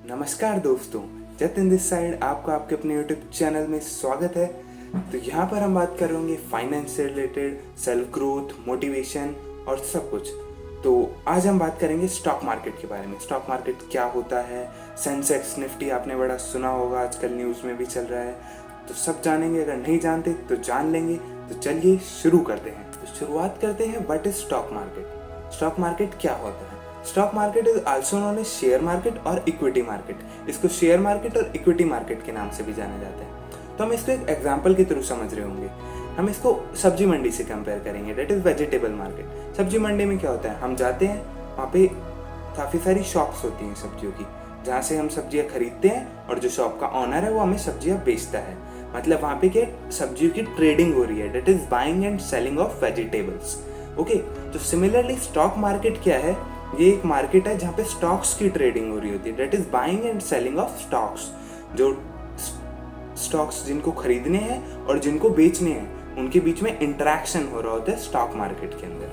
नमस्कार दोस्तों, Jatin this side आपका आपके अपने यूट्यूब चैनल में स्वागत है। तो यहाँ पर हम बात करेंगे फाइनेंस से रिलेटेड, सेल्फ ग्रोथ, मोटिवेशन और सब कुछ। तो आज हम बात करेंगे स्टॉक मार्केट के बारे में। स्टॉक मार्केट क्या होता है, सेंसेक्स निफ्टी आपने बड़ा सुना होगा, आजकल न्यूज़ में भी चल रहा है। तो सब जानेंगे, अगर नहीं जानते तो जान लेंगे। तो चलिए शुरू करते हैं। तो शुरुआत करते हैं, what is stock market. Stock market क्या होता है? Stock market is also known as share market और इक्विटी मार्केट। इसको शेयर मार्केट और इक्विटी मार्केट के नाम से भी जाना जाता है। तो हम इसको एक एग्जांपल के थ्रू समझ रहे होंगे। हम इसको सब्जी मंडी से कंपेयर करेंगे, दैट इज वेजिटेबल मार्केट। सब्जी मंडी में क्या होता है, हम जाते हैं, वहाँ पे काफ़ी सारी शॉप्स होती हैं सब्जियों की, जहाँ से हम सब्जियाँ खरीदते हैं और जो शॉप का ऑनर है वो हमें सब्जियाँ बेचता है। मतलब वहाँ पे क्या सब्जियों की ट्रेडिंग हो रही है, that is buying and selling of vegetables. Okay, तो सिमिलरली स्टॉक मार्केट क्या है? ये एक मार्केट है जहाँ पे स्टॉक्स की ट्रेडिंग हो रही होती है, that is buying and selling of stocks. जो स्टॉक्स जिनको खरीदने हैं और जिनको बेचने हैं उनके बीच में इंटरेक्शन हो रहा होता है स्टॉक मार्केट के अंदर।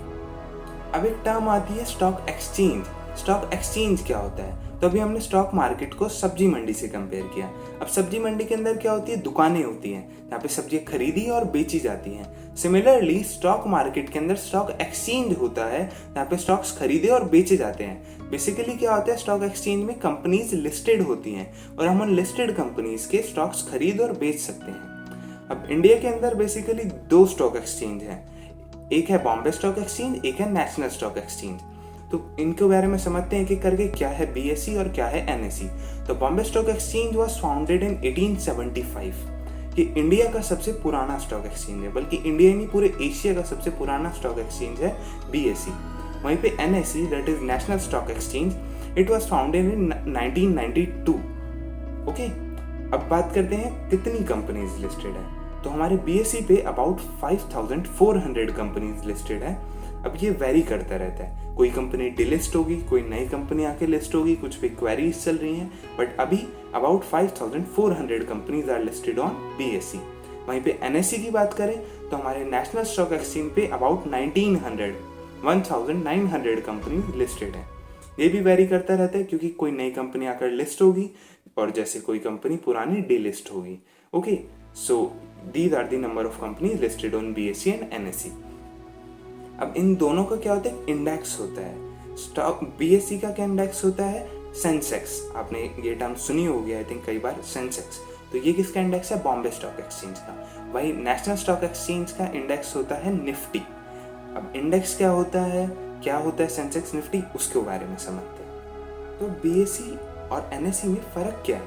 अब एक टर्म आती है स्टॉक एक्सचेंज। स्टॉक एक्सचेंज क्या होता है? तो अभी हमने स्टॉक मार्केट को सब्जी मंडी से कंपेयर किया। अब सब्जी मंडी के अंदर क्या होती है, दुकानें होती हैं जहाँ पे सब्जियां खरीदी और बेची जाती हैं। सिमिलरली स्टॉक मार्केट के अंदर स्टॉक एक्सचेंज होता है जहाँ पे स्टॉक्स खरीदे और बेचे जाते हैं। बेसिकली क्या होता है, स्टॉक एक्सचेंज में कंपनीज लिस्टेड होती हैं और हम उन लिस्टेड कंपनीज के स्टॉक्स खरीद और बेच सकते हैं। अब इंडिया के अंदर बेसिकली दो स्टॉक एक्सचेंज हैं, एक है बॉम्बे स्टॉक एक्सचेंज, एक है नेशनल स्टॉक एक्सचेंज। तो इनके बारे में समझते हैं कि करके क्या है बीएसई और क्या है एनएसई। तो Bombay stock exchange was founded in 1875। ये इंडिया का सबसे पुराना स्टॉक एक्सचेंज है, बल्कि इंडिया ही नहीं पूरे एशिया का सबसे पुराना स्टॉक एक्सचेंज है बीएसई। वहीं पे NSE that is national stock exchange, it was founded in 1992। Okay, अब बात करते हैं कितनी कंपनीज लिस्टेड है। तो हमारे बीएसई पे अबाउट 5400 कंपनीज लिस्टेड है। अब ये वेरी करता रहता है, कोई कंपनी डिलिस्ट होगी, कोई नई कंपनी आके लिस्ट होगी, कुछ पे क्वेरीज चल रही हैं, बट अभी about 5400 companies are listed on BSE. वहीं पे एनएसई की बात करें तो हमारे नेशनल स्टॉक एक्सचेंज पे अबाउट 1900 कंपनीज लिस्टेड है। ये भी वेरी करता रहता है क्योंकि कोई नई कंपनी आकर लिस्ट होगी और जैसे कोई कंपनी पुरानी डिलिस्ट होगी। Okay, so these are the number of companies listed on BSE and NSE. अब इन दोनों का क्या होता है, इंडेक्स होता है। स्टॉक बीएसई का क्या इंडेक्स होता है, सेंसेक्स। आपने ये टर्म सुनी होगी आई थिंक कई बार, सेंसेक्स। तो ये किसका इंडेक्स है, बॉम्बे स्टॉक एक्सचेंज का। वही नेशनल स्टॉक एक्सचेंज का इंडेक्स होता है निफ्टी। अब इंडेक्स क्या होता है सेंसेक्स निफ्टी, उसके बारे में समझते हैं। तो बीएसई और एनएसई में फ़र्क क्या है?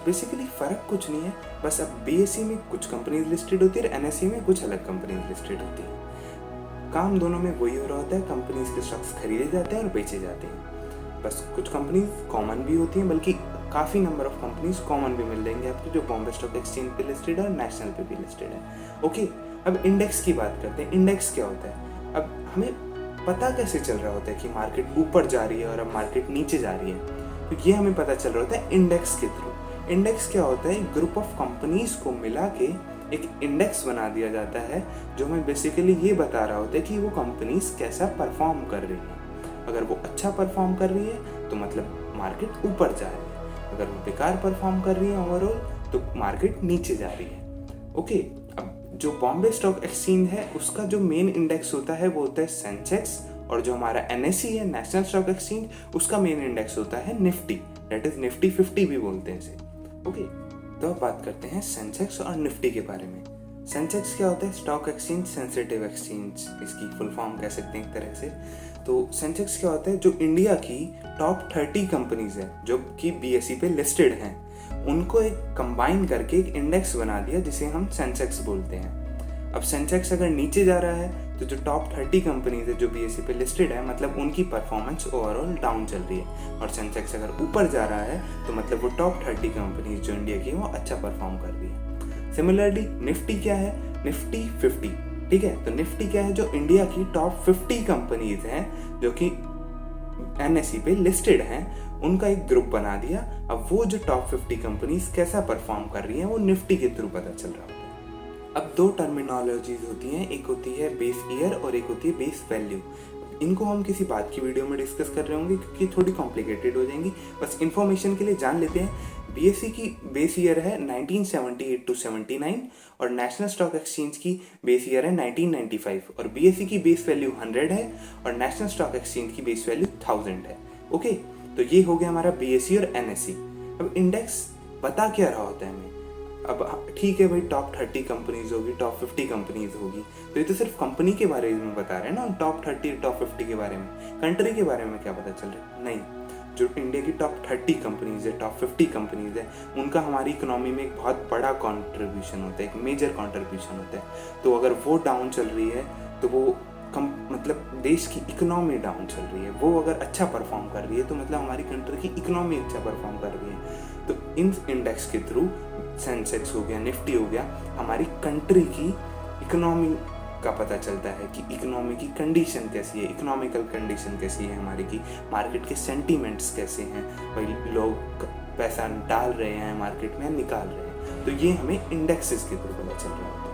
बेसिकली फ़र्क कुछ नहीं है, बस अब बीएसई में कुछ कंपनीज लिस्टेड होती है और एनएसई में कुछ अलग कंपनीज लिस्टेड होती है। काम दोनों में वही हो रहा होता है, कंपनीज के स्टॉक्स खरीदे जाते हैं और बेचे जाते हैं। बस कुछ कंपनीज कॉमन भी होती हैं, बल्कि काफ़ी नंबर ऑफ कंपनीज कॉमन भी मिल जाएंगे आपको जो बॉम्बे स्टॉक एक्सचेंज पे लिस्टेड है और नेशनल पे भी लिस्टेड है। ओके, अब इंडेक्स की बात करते हैं। इंडेक्स क्या होता है? अब हमें पता कैसे चल रहा होता है कि मार्केट ऊपर जा रही है और अब मार्केट नीचे जा रही है? तो ये हमें पता चल रहा होता है इंडेक्स के थ्रू। इंडेक्स क्या होता है, ग्रुप ऑफ कंपनीज को मिला के एक इंडेक्स बना दिया जाता है जो हमें बेसिकली ये बता रहा होता है कि वो कंपनीज कैसा परफॉर्म कर रही है। अगर वो अच्छा परफॉर्म कर रही है तो मतलब मार्केट ऊपर जा रही है, अगर वो बेकार परफॉर्म कर रही है ओवरऑल तो मार्केट नीचे जा रही है। ओके, अब जो बॉम्बे स्टॉक एक्सचेंज है उसका जो मेन इंडेक्स होता है वो होता है सेंसेक्स, और जो हमारा एनएसई है नेशनल स्टॉक एक्सचेंज, उसका मेन इंडेक्स होता है निफ्टी, दैट इज निफ्टी 50 भी बोलते हैं इसे। ओके, तो अब बात करते हैं सेंसेक्स और निफ्टी के बारे में। सेंसेक्स क्या होता है, स्टॉक एक्सचेंज सेंसिटिव एक्सचेंज, इसकी फुल फॉर्म कह सकते हैं एक तरह से। तो सेंसेक्स क्या होता है, जो इंडिया की टॉप 30 कंपनीज है जो कि बीएसई पे लिस्टेड हैं, उनको एक कंबाइन करके एक इंडेक्स बना दिया जिसे हम सेंसेक्स बोलते हैं। अब सेंसेक्स अगर नीचे जा रहा है तो जो टॉप 30 कंपनीज है जो बीएसई पे लिस्टेड है, मतलब उनकी परफॉर्मेंस ओवरऑल डाउन चल रही है। और सेंसेक्स अगर ऊपर जा रहा है तो मतलब वो टॉप 30 कंपनीज जो इंडिया की है वो अच्छा परफॉर्म कर रही है। सिमिलरली निफ्टी क्या है, निफ्टी 50, ठीक है। तो निफ्टी क्या है, जो इंडिया की टॉप 50 कंपनीज हैं जो कि एनएसई पे लिस्टेड हैं, उनका एक ग्रुप बना दिया। अब वो जो टॉप 50 कंपनीज कैसा परफॉर्म कर रही हैं वो निफ्टी के थ्रू पता चल रहा होता है। अब दो टर्मिनोलॉजीज होती हैं, एक होती है बेस ईयर और एक होती है बेस वैल्यू। इनको हम किसी बात की वीडियो में डिस्कस कर रहे होंगे क्योंकि थोड़ी कॉम्प्लिकेटेड हो जाएंगी। बस इन्फॉर्मेशन के लिए जान लेते हैं। बीएसई की बेस ईयर है 1978 टू 79 और नेशनल स्टॉक एक्सचेंज की बेस ईयर है 1995 और बीएसई की बेस वैल्यू 100 है और नेशनल स्टॉक एक्सचेंज की बेस वैल्यू 1000 है। ओके, तो ये हो गया हमारा बीएसई और एनएसई। अब इंडेक्स बता क्या रहा होता है हमें? अब ठीक है भाई, टॉप 30 कंपनीज होगी, टॉप 50 कंपनीज होगी, तो ये तो सिर्फ कंपनी के बारे में बता रहे हैं ना, टॉप 30 टॉप 50 के बारे में। कंट्री के बारे में क्या पता चल रहा है? नहीं, जो इंडिया की टॉप 30 कंपनीज है, टॉप 50 कंपनीज है, उनका हमारी इकोनॉमी में एक बहुत बड़ा कंट्रीब्यूशन होता है, एक मेजर कंट्रीब्यूशन होता है। तो अगर वो डाउन चल रही है तो वो मतलब देश की इकोनॉमी डाउन चल रही है। वो अगर अच्छा परफॉर्म कर रही है तो मतलब हमारी कंट्री की इकोनॉमी अच्छा परफॉर्म कर रही है। तो इन इंडेक्स के थ्रू सेंसेक्स हो गया, निफ्टी हो गया, हमारी कंट्री की इकोनॉमी का पता चलता है कि इकोनॉमी की कंडीशन कैसी है, इकोनॉमिकल कंडीशन कैसी है हमारी की, मार्केट के सेंटीमेंट्स कैसे हैं, भाई लोग पैसा डाल रहे हैं मार्केट में, निकाल रहे हैं। तो ये हमें इंडेक्सेस के थ्रू पता चल रहा होता है।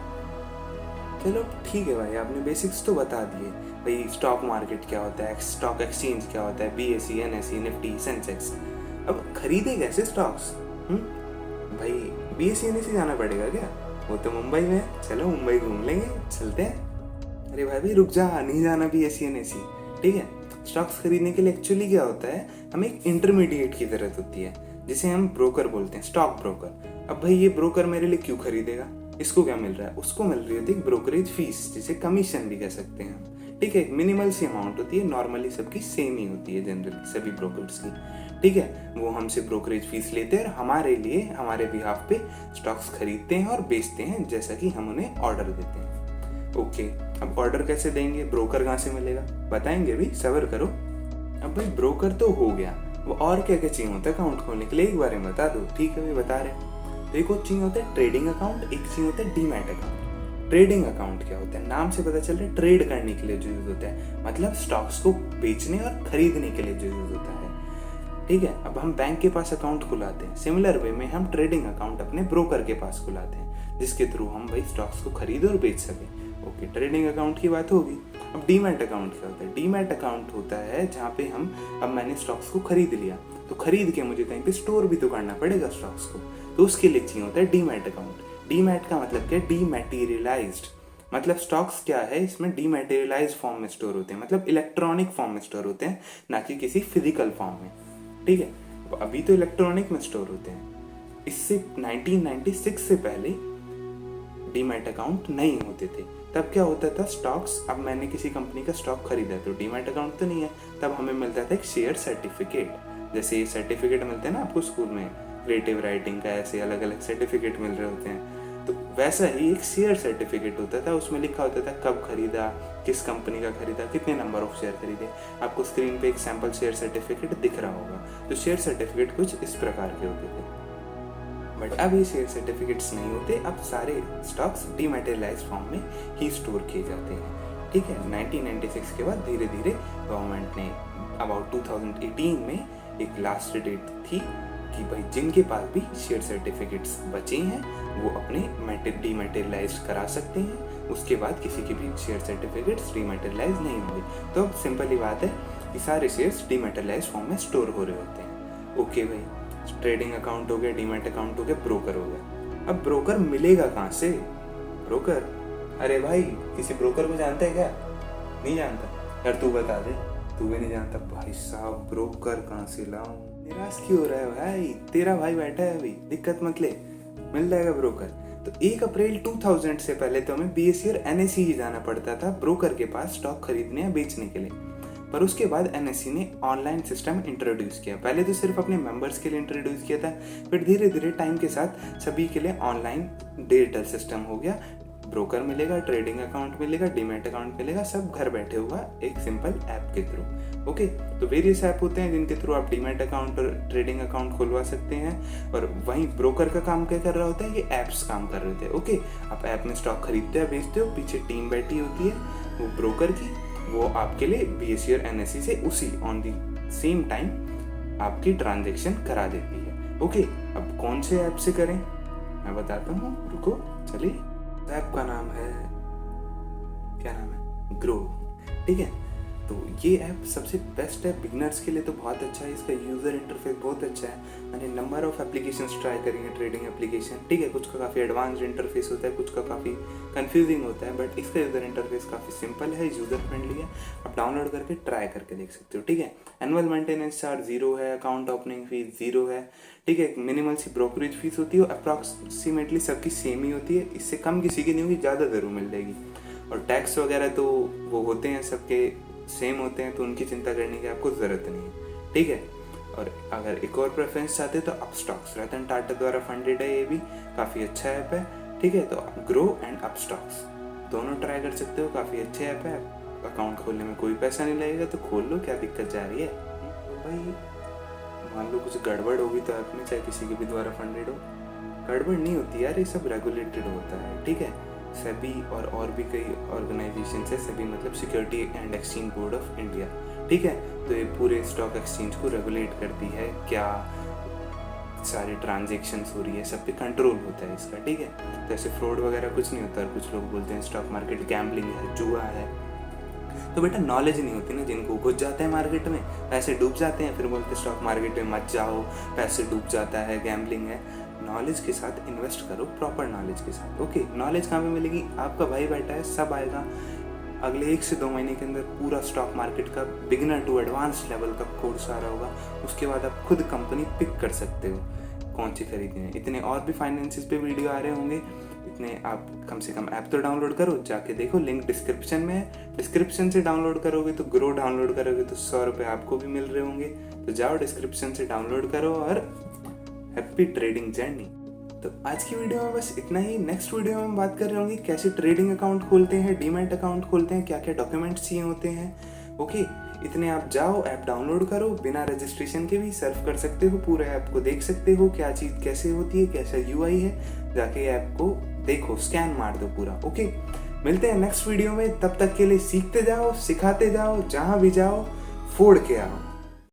चलो ठीक है भाई, आपने बेसिक्स तो बता दिए भाई, स्टॉक मार्केट क्या होता है, स्टॉक एक्सचेंज क्या होता है, बीएसई, एनएसई, निफ्टी, सेंसेक्स। अब खरीदे कैसे स्टॉक्स? भाई बीएसई एनएसई जाना पड़ेगा क्या? वो तो मुंबई में है, चलो मुंबई घूम लेंगे, चलते हैं। अरे भाई रुक जा, नहीं जाना बीएसई एनएसई, ठीक है। स्टॉक्स खरीदने के लिए एक्चुअली क्या होता है, हमें एक इंटरमीडिएट की जरूरत होती है जिसे हम ब्रोकर बोलते हैं, स्टॉक ब्रोकर। अब भाई ये ब्रोकर मेरे लिए क्यों खरीदेगा? इसको क्या मिल रहा है? उसको मिल रही होती है ब्रोकरेज फीस, जिसे कमीशन भी कह सकते हैं, ठीक है। एक मिनिमल सी अमाउंट होती है, नॉर्मली सबकी सेम ही होती है जनरली सभी ब्रोकर्स की, ठीक है। वो हमसे ब्रोकरेज फीस लेते हैं और हमारे लिए, हमारे बिहाफ पे स्टॉक्स खरीदते हैं और बेचते हैं जैसा कि हम उन्हें ऑर्डर देते हैं। ओके, अब ऑर्डर कैसे देंगे, ब्रोकर कहाँ से मिलेगा, बताएंगे भी, सब्र करो। अब भाई ब्रोकर तो हो गया, वो और क्या क्या चाहिए होता है अकाउंट खोलने के लिए, एक बार में बता दो। ठीक है, मैं बता रहे हैं। तो एक और चाहिए होता है ट्रेडिंग अकाउंट, एक चाहिए होता है डीमैट अकाउंट। ट्रेडिंग अकाउंट क्या होता है? नाम से पता चल रहा है, ट्रेड करने के लिए जो यूज होता है, मतलब स्टॉक्स को बेचने और खरीदने के लिए जो यूज होता है, ठीक है। अब हम बैंक के पास अकाउंट खुलाते हैं, सिमिलर वे में हम ट्रेडिंग अकाउंट अपने ब्रोकर के पास खुलाते हैं, जिसके थ्रू हम भाई स्टॉक्स को खरीद और बेच सकें। ओके, ट्रेडिंग अकाउंट की बात होगी। अब डीमैट अकाउंट क्या होता है? डीमैट अकाउंट होता है जहाँ पे हम, अब मैंने स्टॉक्स को खरीद लिया, तो खरीद के मुझे कहीं पे स्टोर भी तो करना पड़ेगा स्टॉक्स को, तो उसके लिए चाहिए होता है डीमैट अकाउंट। डीमैट का मतलब क्या है? डीमैटेरियलाइज्ड, मतलब स्टॉक्स क्या है, इसमें डीमैटेरियलाइज्ड फॉर्म में स्टोर होते हैं, मतलब इलेक्ट्रॉनिक फॉर्म में स्टोर होते हैं, ना कि किसी फिजिकल फॉर्म में, ठीक है। अभी तो इलेक्ट्रॉनिक में स्टोर होते हैं। इससे 1996 से पहले डीमैट अकाउंट नहीं होते थे। तब क्या होता था, स्टॉक्स, अब मैंने किसी कंपनी का स्टॉक खरीदा तो डीमैट अकाउंट तो नहीं है, तब हमें मिलता था एक शेयर सर्टिफिकेट, जैसे ये सर्टिफिकेट मिलते हैं ना आपको स्कूल में, क्रिएटिव राइटिंग का, ऐसे अलग अलग सर्टिफिकेट मिल रहे होते हैं, तो वैसा ही एक शेयर सर्टिफिकेट होता था। उसमें लिखा होता था कब खरीदा, किस कंपनी का खरीदा, कितने नंबर ऑफ शेयर खरीदे। आपको स्क्रीन पे एक सैंपल शेयर सर्टिफिकेट दिख रहा होगा। तो शेयर सर्टिफिकेट कुछ इस प्रकार के होते थे, बट अब ये शेयर सर्टिफिकेट्स नहीं होते। अब सारे स्टॉक्स डीमैटेरियलाइज फॉर्म में ही स्टोर किए जाते हैं, ठीक है। 1996 के बाद धीरे धीरे गवर्नमेंट ने अबाउट 2018 में एक लास्ट डेट थी कि भाई जिनके पास भी शेयर सर्टिफिकेट्स बचे हैं वो अपने डीमैटेरियलाइज करा सकते हैं। उसके बाद किसी के भी शेयर सर्टिफिकेट्स डीमैटेरियलाइज नहीं होंगे। तो अब सिंपल ही बात है कि सारे शेयर्स डीमैटेरियलाइज फॉर्म में स्टोर हो रहे होते हैं। ओके भाई, ट्रेडिंग अकाउंट हो गया, डीमैट अकाउंट हो गया, ब्रोकर हो गया। अब ब्रोकर मिलेगा कहाँ से? ब्रोकर, अरे भाई किसी ब्रोकर को जानता है क्या? नहीं जानता यार, तू बता दे, तू भी नहीं जानता। भाई साहब ब्रोकर कहाँ से लाऊं? निराश क्यों हो रहा है भाई? तेरा भाई बैठा है अभी, दिक्कत मत ले, मिल जाएगा ब्रोकर। तो 1 अप्रैल 2000 से पहले तो हमें बीएसई और एनएसई ही जाना पड़ता था ब्रोकर के पास स्टॉक खरीदने या बेचने के लिए। पर उसके बाद एनएसई ने ऑनलाइन सिस्टम इंट्रोड्यूस किया। पहले तो सिर्फ अपने मेंबर्स के लिए इंट्रोड्यूस किया था, फिर धीरे धीरे टाइम के साथ सभी के लिए ऑनलाइन डिजिटल सिस्टम हो गया। ब्रोकर मिलेगा, ट्रेडिंग अकाउंट मिलेगा, डीमैट अकाउंट मिलेगा, सब घर बैठे हुआ एक सिंपल ऐप के थ्रू। ओके, तो वेरियस ऐप होते हैं जिनके थ्रू आप डीमैट अकाउंट और ट्रेडिंग अकाउंट खुलवा सकते हैं। और वहीं ब्रोकर का काम क्या कर रहा होता है, ये ऐप्स काम कर रहे होते हैं। ओके, आप ऐप में स्टॉक खरीदते हो, बेचते हो, पीछे टीम बैठी होती है वो ब्रोकर की, वो आपके लिए बीएसई और एनएसई से उसी ऑन दी सेम टाइम आपकी ट्रांजेक्शन करा देती है। ओके, अब कौन से ऐप से करें मैं बताता हूँ, रुको चलिए। ऐप का नाम है, क्या नाम है, ग्रो, ठीक है। तो ये ऐप सबसे बेस्ट है बिगनर्स के लिए, तो बहुत अच्छा है। इसका यूज़र इंटरफेस बहुत अच्छा है। मैंने नंबर ऑफ एप्लीकेशंस ट्राई करेंगे ट्रेडिंग एप्लीकेशन, ठीक है। कुछ का काफ़ी एडवांस्ड इंटरफेस होता है, कुछ का काफ़ी कंफ्यूजिंग होता है, बट इसका यूज़र इंटरफेस काफ़ी सिंपल है, यूज़र फ्रेंडली है। आप डाउनलोड करके ट्राई करके देख सकते हो, ठीक है। एनुअल मेंटेनेंस चार्ज 0 है, अकाउंट ओपनिंग फीस 0 है, ठीक है। मिनिमल सी ब्रोकरेज फीस होती है, अप्रॉक्सीमेटली सबकी सेम ही होती है, इससे कम किसी की नहीं होगी, ज़्यादा ज़रूर मिल जाएगी। और टैक्स वगैरह तो वो होते हैं, सबके सेम होते हैं, तो उनकी चिंता करने की आपको ज़रूरत नहीं है, ठीक है। और अगर एक और प्रेफरेंस चाहते हो तो अपस्टॉक्स, रतन टाटा द्वारा फंडेड है, ये भी काफ़ी अच्छा ऐप है, ठीक है। तो ग्रो एंड अपस्टॉक्स दोनों ट्राई कर सकते हो, काफ़ी अच्छे ऐप है। अकाउंट खोलने में कोई पैसा नहीं लगेगा, तो खोल लो, क्या दिक्कत जा रही है भाई। मान लो कुछ गड़बड़ होगी तो ऐप में, चाहे किसी के भी द्वारा फंडेड हो, गड़बड़ नहीं होती यार, ये सब रेगुलेटेड होता है, ठीक है। सेबी और भी कई ऑर्गेनाइजेशन है, सेबी मतलब security and exchange board of India, ठीक है। तो ये पूरे स्टॉक एक्सचेंज को रेगुलेट करती है, क्या सारे ट्रांजेक्शन्स हो रही है, सब पे कंट्रोल होता है इसका, ठीक है। तो ऐसे फ्रॉड वगैरह कुछ नहीं होता। और कुछ लोग बोलते हैं स्टॉक मार्केट गैम्बलिंग है, जुआ है, तो बेटा नॉलेज नहीं होती ना, जिनको घुस जाते हैं मार्केट में, पैसे डूब जाते हैं, फिर बोलते हैं स्टॉक मार्केट में मत जाओ, पैसे डूब जाता है, गैम्बलिंग है। नॉलेज के साथ इन्वेस्ट करो, प्रॉपर नॉलेज के साथ, ओके। नॉलेज कहाँ पे मिलेगी? आपका भाई बैठा है, सब आएगा अगले 1 से 2 महीने के अंदर, पूरा स्टॉक मार्केट का बिगिनर टू एडवांस लेवल का कोर्स आ रहा होगा। उसके बाद आप खुद कंपनी पिक कर सकते हो कौन सी खरीदनी है। इतने और भी फाइनेंसिस पे वीडियो आ रहे होंगे, इतने आप कम से कम ऐप तो डाउनलोड करो, जाके देखो, लिंक डिस्क्रिप्शन में है। डिस्क्रिप्शन से डाउनलोड करोगे तो ग्रो डाउनलोड करोगे तो 100 रुपये आपको भी मिल रहे होंगे। तो जाओ डिस्क्रिप्शन से डाउनलोड करो और हैप्पी ट्रेडिंग जर्नी। तो आज की वीडियो में बस इतना ही। नेक्स्ट वीडियो में हम बात कर रहे होंगे कैसे ट्रेडिंग अकाउंट खोलते हैं, डीमैट अकाउंट खोलते हैं, क्या क्या डॉक्यूमेंट्स चाहिए होते हैं, ओके। इतने आप जाओ, ऐप डाउनलोड करो, बिना रजिस्ट्रेशन के भी सर्फ कर सकते हो, पूरे ऐप को देख सकते हो, क्या चीज़ कैसे होती है, कैसा यूआई है, जाके ऐप को देखो, स्कैन मार दो पूरा, ओके। मिलते हैं नेक्स्ट वीडियो में, तब तक के लिए सीखते जाओ, सिखाते जाओ, जहाँ भी जाओ फोड़ के आओ।